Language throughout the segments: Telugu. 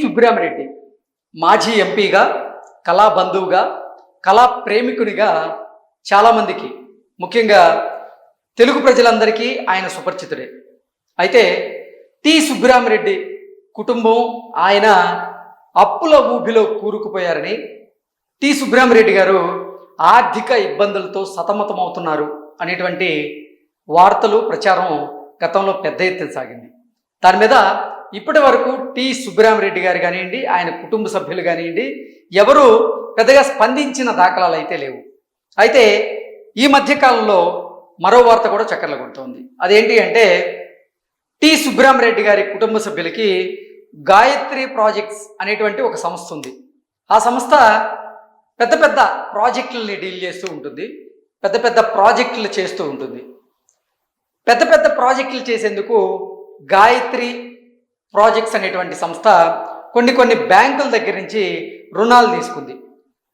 సుబ్బరామిరెడ్డి మాజీ ఎంపీగా, కళా బంధువుగా, కళా ప్రేమికునిగా చాలామందికి, ముఖ్యంగా తెలుగు ప్రజలందరికీ ఆయన సుపరిచితుడే. అయితే సుబ్బరామిరెడ్డి కుటుంబం, ఆయన అప్పుల ఊబిలో కూరుకుపోయారని, సుబ్బరామిరెడ్డి గారు ఆర్థిక ఇబ్బందులతో సతమతమవుతున్నారు అనేటువంటి వార్తలు, ప్రచారం గతంలో పెద్ద ఎత్తున సాగింది. దాని మీద ఇప్పటి వరకు సుబ్బరామిరెడ్డి గారు కానివ్వండి, ఆయన కుటుంబ సభ్యులు కానివ్వండి, ఎవరు పెద్దగా స్పందించిన దాఖలాలు అయితే లేవు. అయితే ఈ మధ్యకాలంలో మరో వార్త కూడా చక్కర్లు కొడుతోంది. అదేంటి అంటే, సుబ్బరామిరెడ్డి గారి కుటుంబ సభ్యులకి గాయత్రి ప్రాజెక్ట్స్ అనేటువంటి ఒక సంస్థ ఉంది. ఆ సంస్థ పెద్ద పెద్ద ప్రాజెక్టులని డీల్ చేస్తూ ఉంటుంది, పెద్ద పెద్ద ప్రాజెక్టులు చేస్తూ ఉంటుంది. పెద్ద పెద్ద ప్రాజెక్టులు చేసేందుకు గాయత్రి ప్రాజెక్ట్స్ అనేటువంటి సంస్థ కొన్ని బ్యాంకుల దగ్గర నుంచి రుణాలు తీసుకుంది.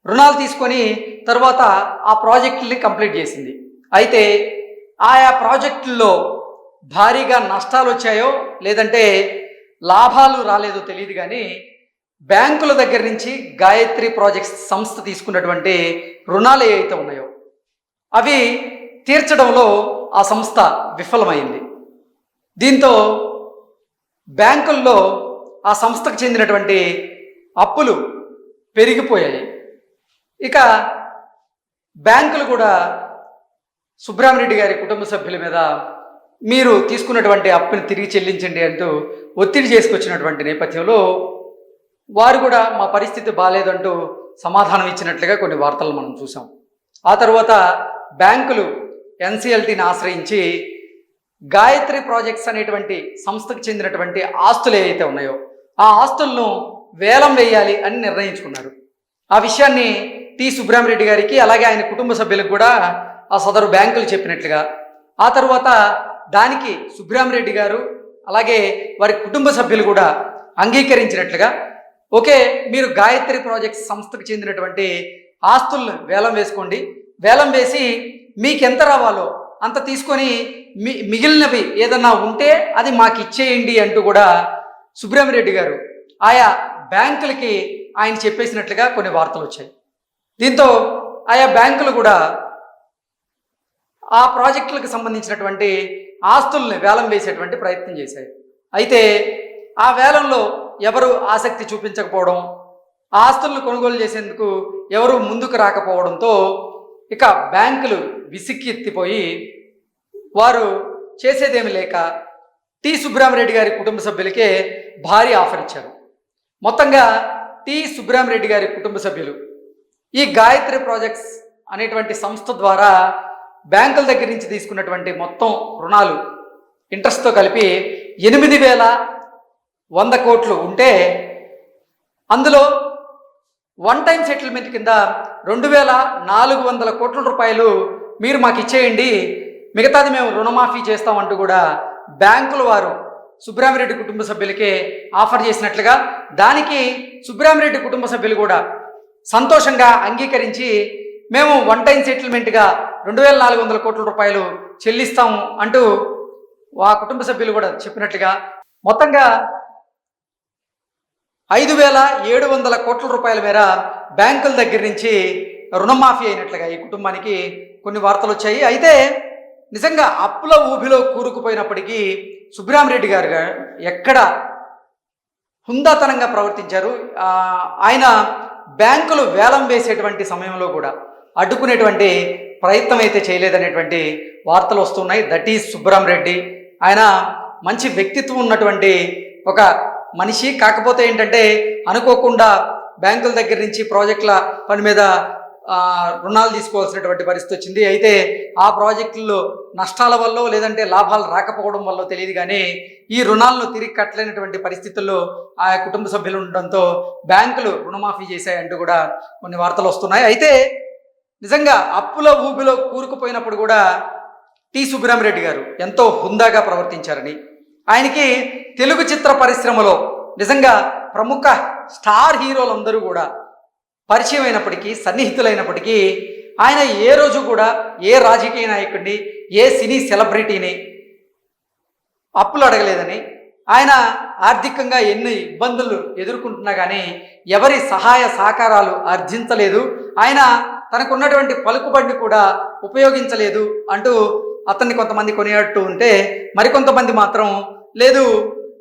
రుణాలు తీసుకొని తర్వాత ఆ ప్రాజెక్టుల్ని కంప్లీట్ చేసింది. అయితే ఆయా ప్రాజెక్టుల్లో భారీగా నష్టాలు వచ్చాయో లేదంటే లాభాలు రాలేదో తెలియదు, కానీ బ్యాంకుల దగ్గర నుంచి గాయత్రి ప్రాజెక్ట్స్ సంస్థ తీసుకున్నటువంటి రుణాలు ఏవైతే ఉన్నాయో అవి తీర్చడంలో ఆ సంస్థ విఫలమైంది. దీంతో బ్యాంకుల్లో ఆ సంస్థకు చెందినటువంటి అప్పులు పెరిగిపోయాయి. ఇక బ్యాంకులు కూడా సుబ్బరామిరెడ్డి గారి కుటుంబ సభ్యుల మీద మీరు తీసుకున్నటువంటి అప్పుని తిరిగి చెల్లించండి అంటూ ఒత్తిడి చేసుకొచ్చినటువంటి నేపథ్యంలో వారు కూడా మా పరిస్థితి బాగాలేదంటూ సమాధానం ఇచ్చినట్లుగా కొన్ని వార్తలు మనం చూసాం. ఆ తర్వాత బ్యాంకులు ఎన్సిఎల్టీని ఆశ్రయించి గాయత్రి ప్రాజెక్ట్స్ అనేటువంటి సంస్థకు చెందినటువంటి ఆస్తులు ఏవైతే ఉన్నాయో ఆ ఆస్తులను వేలం వేయాలి అని నిర్ణయించుకున్నారు. ఆ విషయాన్ని సుబ్బరామిరెడ్డి గారికి, అలాగే ఆయన కుటుంబ సభ్యులకు కూడా ఆ సదరు బ్యాంకులు చెప్పినట్లుగా, ఆ తర్వాత దానికి సుబ్బరామిరెడ్డి గారు అలాగే వారి కుటుంబ సభ్యులు కూడా అంగీకరించినట్లుగా, ఓకే మీరు గాయత్రి ప్రాజెక్ట్స్ సంస్థకు చెందినటువంటి ఆస్తులను వేలం వేసుకోండి, వేలం వేసి మీకు ఎంత రావాలో అంత తీసుకొని మిగిలినవి ఏదన్నా ఉంటే అది మాకు ఇచ్చేయండి అంటూ కూడా సుబ్బరామిరెడ్డి గారు ఆయా బ్యాంకులకి ఆయన చెప్పేసినట్లుగా కొన్ని వార్తలు వచ్చాయి. దీంతో ఆయా బ్యాంకులు కూడా ఆ ప్రాజెక్టులకు సంబంధించినటువంటి ఆస్తుల్ని వేలం వేసేటువంటి ప్రయత్నం చేశాయి. అయితే ఆ వేలంలో ఎవరు ఆసక్తి చూపించకపోవడం, ఆ ఆస్తులను కొనుగోలు చేసేందుకు ఎవరు ముందుకు రాకపోవడంతో ఇక బ్యాంకులు విసిక్కెత్తిపోయి వారు చేసేదేమి లేక సుబ్బరామిరెడ్డి గారి కుటుంబ సభ్యులకే భారీ ఆఫర్ ఇచ్చారు. మొత్తంగా సుబ్బరామిరెడ్డి గారి కుటుంబ సభ్యులు ఈ గాయత్రి ప్రాజెక్ట్స్ అనేటువంటి సంస్థ ద్వారా బ్యాంకుల దగ్గర నుంచి తీసుకున్నటువంటి మొత్తం రుణాలు ఇంట్రెస్ట్తో కలిపి 8,100 కోట్లు ఉంటే అందులో వన్ టైం సెటిల్మెంట్ కింద 2,400 కోట్ల రూపాయలు మీరు మాకు ఇచ్చేయండి, మిగతాది మేము రుణమాఫీ చేస్తామంటూ కూడా బ్యాంకుల వారు సుబ్బరామిరెడ్డి కుటుంబ సభ్యులకే ఆఫర్ చేసినట్లుగా, దానికి సుబ్బరామిరెడ్డి కుటుంబ సభ్యులు కూడా సంతోషంగా అంగీకరించి మేము వన్ టైం సెటిల్మెంట్గా 2,400 కోట్ల రూపాయలు చెల్లిస్తాము అంటూ ఆ కుటుంబ సభ్యులు కూడా చెప్పినట్లుగా మొత్తంగా 5,700 కోట్ల రూపాయల మేర బ్యాంకుల దగ్గర నుంచి రుణమాఫీ అయినట్లుగా ఈ కుటుంబానికి కొన్ని వార్తలు వచ్చాయి. అయితే నిజంగా అప్పుల ఊబిలో కూరుకుపోయినప్పటికీ సుబ్బరామిరెడ్డి గారు ఎక్కడ హుందాతనంగా ప్రవర్తించారు. ఆయన బ్యాంకులు వేలం వేసేటువంటి సమయంలో కూడా అడ్డుకునేటువంటి ప్రయత్నం అయితే చేయలేదనేటువంటి వార్తలు వస్తున్నాయి. That is Subbarami Reddy. ఆయన మంచి వ్యక్తిత్వం ఉన్నటువంటి ఒక మనిషి. కాకపోతే ఏంటంటే అనుకోకుండా బ్యాంకుల దగ్గర నుంచి ప్రాజెక్టుల పని మీద రుణాలు తీసుకోవాల్సినటువంటి పరిస్థితి వచ్చింది. అయితే ఆ ప్రాజెక్టుల్లో నష్టాల వల్ల లేదంటే లాభాలు రాకపోవడం వల్ల తెలియదు, కానీ ఈ రుణాలను తిరిగి కట్టలేనటువంటి పరిస్థితుల్లో ఆ కుటుంబ సభ్యులు ఉండడంతో బ్యాంకులు రుణమాఫీ చేశాయంటూ కూడా కొన్ని వార్తలు వస్తున్నాయి. అయితే నిజంగా అప్పుల ఊబిలో కూరుకుపోయినప్పుడు కూడా సుబ్బరామిరెడ్డి గారు ఎంతో హుందాగా ప్రవర్తించారని, ఆయనకి తెలుగు చిత్ర పరిశ్రమలో నిజంగా ప్రముఖ స్టార్ హీరోలందరూ కూడా పరిచయం అయినప్పటికీ, సన్నిహితులైనప్పటికీ ఆయన ఏ రోజు కూడా ఏ రాజకీయ నాయకుడిని, ఏ సినీ సెలబ్రిటీని అప్పులు అడగలేదని, ఆయన ఆర్థికంగా ఎన్ని ఇబ్బందులు ఎదుర్కొంటున్నా కానీ ఎవరి సహాయ సహకారాలు ఆర్జించలేదు. ఆయన తనకున్నటువంటి పలుకుబడిని కూడా ఉపయోగించలేదు అంటూ అతన్ని కొంతమంది కొనియాడుతూ ఉంటే, మరికొంతమంది మాత్రం లేదు,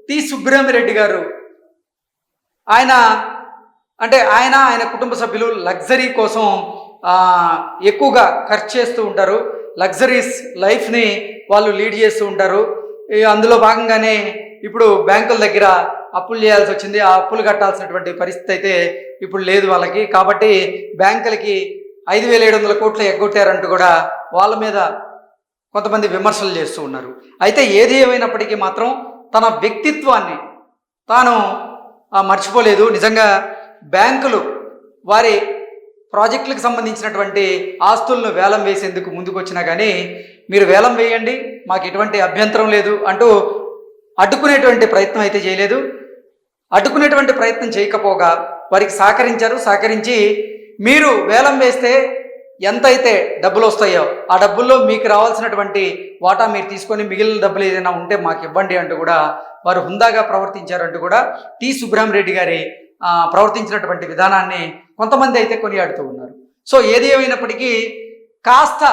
టి సుబ్రహ్మరెడ్డి గారు ఆయన కుటుంబ సభ్యులు లగ్జరీ కోసం ఎక్కువగా ఖర్చు చేస్తూ ఉంటారు. లగ్జరీస్ లైఫ్ని వాళ్ళు లీడ్ చేస్తూ ఉంటారు. అందులో భాగంగానే ఇప్పుడు బ్యాంకుల దగ్గర అప్పులు చేయాల్సి వచ్చింది. ఆ అప్పులు కట్టాల్సినటువంటి పరిస్థితి అయితే ఇప్పుడు లేదు వాళ్ళకి. కాబట్టి బ్యాంకులకి 5,700 కోట్లు ఎగ్గొట్టారంటూ కూడా వాళ్ళ మీద కొంతమంది విమర్శలు చేస్తూ ఉన్నారు. అయితే ఏది ఏమైనప్పటికీ మాత్రం తన వ్యక్తిత్వాన్ని తాను మర్చిపోలేదు. నిజంగా బ్యాంకులు వారి ప్రాజెక్టులకు సంబంధించినటువంటి ఆస్తులను వేలం వేసేందుకు ముందుకు వచ్చినా కానీ మీరు వేలం వేయండి, మాకు ఎటువంటి అభ్యంతరం లేదు అంటూ అడ్డుకునేటువంటి ప్రయత్నం అయితే చేయలేదు. అడ్డుకునేటువంటి ప్రయత్నం చేయకపోగా వారికి సహకరించి మీరు వేలం వేస్తే ఎంతైతే డబ్బులు వస్తాయో ఆ డబ్బుల్లో మీకు రావాల్సినటువంటి వాటా మీరు తీసుకొని మిగిలిన డబ్బులు ఏదైనా ఉంటే మాకు ఇవ్వండి అంటూ కూడా వారు హుందాగా ప్రవర్తించారంటూ కూడా టి సుబ్రహ్మరెడ్డి గారి ప్రవర్తించినటువంటి విధానాన్ని కొంతమంది అయితే కొనియాడుతూ ఉన్నారు. సో ఏది ఏమైనప్పటికీ కాస్త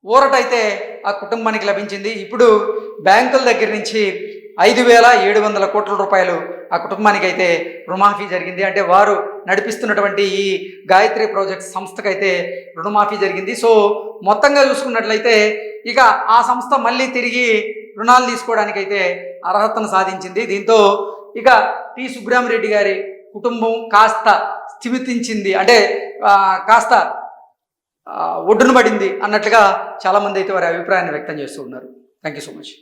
ఊరటైతే ఆ కుటుంబానికి లభించింది. ఇప్పుడు బ్యాంకుల దగ్గర నుంచి 5,700 కోట్ల రూపాయలు ఆ కుటుంబానికి అయితే రుణమాఫీ జరిగింది. అంటే వారు నడిపిస్తున్నటువంటి ఈ గాయత్రి ప్రాజెక్ట్ సంస్థకైతే రుణమాఫీ జరిగింది. సో మొత్తంగా చూసుకున్నట్లయితే ఇక ఆ సంస్థ మళ్ళీ తిరిగి రుణాలు తీసుకోవడానికైతే అర్హతను సాధించింది. దీంతో ఇక టి సుబ్రహ్మరెడ్డి గారి కుటుంబం కాస్త స్థిమితించింది, అంటే కాస్త ఒడ్డున పడింది అన్నట్లుగా చాలామంది అయితే వారి అభిప్రాయాన్ని వ్యక్తం చేస్తూ ఉన్నారు. Thank you so much.